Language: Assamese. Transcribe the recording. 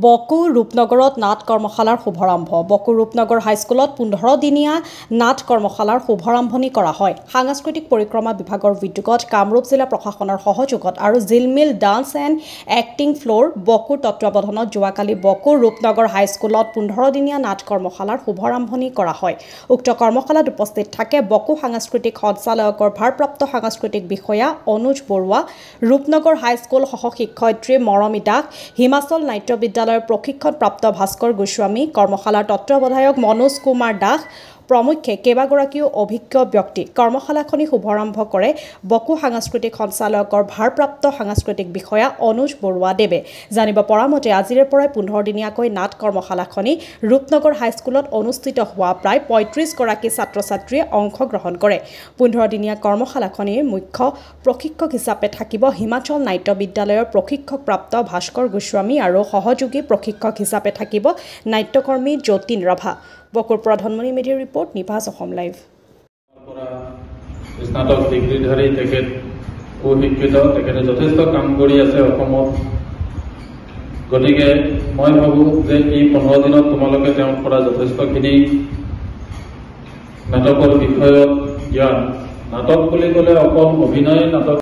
বকো ৰূপনগৰত নাট কৰ্মশালাৰ শুভাৰম্ভ বকো ৰূপনগৰ হাইস্কুলত 15 দিনীয়া নাট কৰ্মশালাৰ শুভাৰম্ভণি কৰা হয়। সাংস্কৃতিক পৰিক্ৰমা বিভাগৰ উদ্যোগত কামৰূপ জিলা প্ৰশাসনৰ সহযোগত আৰু জিলমিল ডান্স এণ্ড এক্টিং ফ্লোৰ বকোৰ তত্বাৱধানত যোৱাকালি বকো ৰূপনগৰ হাইস্কুলত 15 দিনীয়া নাট কৰ্মশালাৰ শুভাৰম্ভণি কৰা হয়। উক্ত কৰ্মশালাত উপস্থিত থাকে বকো সাংস্কৃতিক সঞ্চালকৰ ভাৰপ্ৰাপ্ত সাংস্কৃতিক বিষয়া অনুজ বৰুৱা, ৰূপনগৰ হাইস্কুল সহ শিক্ষয়িত্ৰী মৰমী দাস, হিমাচল নাট্য বিদ্যালয়ৰ প্ৰশিক্ষণপ্ৰাপ্ত ভাস্কৰ গোস্বামী, কৰ্মশালাৰ তত্ত্বাৱধায়ক মনোজ কুমাৰ দাস প্ৰমুখ্যে কেইবাগৰাকীও অভিজ্ঞ ব্যক্তি। কৰ্মশালাখনি শুভাৰম্ভ কৰে বকো সাংস্কৃতিক সঞ্চালকৰ ভাৰপ্ৰাপ্ত সাংস্কৃতিক বিষয়া অনুজ বৰুৱা দেৱে। জানিব পৰা মতে আজিৰে পৰাই 15 দিনীয়াকৈ নাট কৰ্মশালাখনি ৰূপনগৰ হাইস্কুলত অনুষ্ঠিত হোৱা প্ৰায় 35 গৰাকী ছাত্ৰ ছাত্ৰীয়ে অংশগ্ৰহণ কৰে। 15 দিনীয়া কৰ্মশালাখনিৰ মুখ্য প্ৰশিক্ষক হিচাপে থাকিব হিমাচল নাট্য বিদ্যালয়ৰ প্ৰশিক্ষকপ্ৰাপ্ত ভাস্কৰ গোস্বামী আৰু সহযোগী প্ৰশিক্ষক হিচাপে থাকিব নাট্যকৰ্মী যতীন ৰাভা। বকুৰ প্ৰধানমন্ত্ৰী মিডিয়া ৰিপৰ্ট নিভাজ অসম লাইভ। স্নাতক ডিগ্ৰীধাৰী তেখেত সুশিক্ষিত, তেখেতে যথেষ্ট কাম কৰি আছে অসমত। গতিকে মই ভাবোঁ যে এই 15 দিনত তোমালোকে তেওঁৰ পৰা যথেষ্টখিনি নাটকৰ বিষয়ত জ্ঞান, নাটক বুলি ক'লে অকল অভিনয় নাটক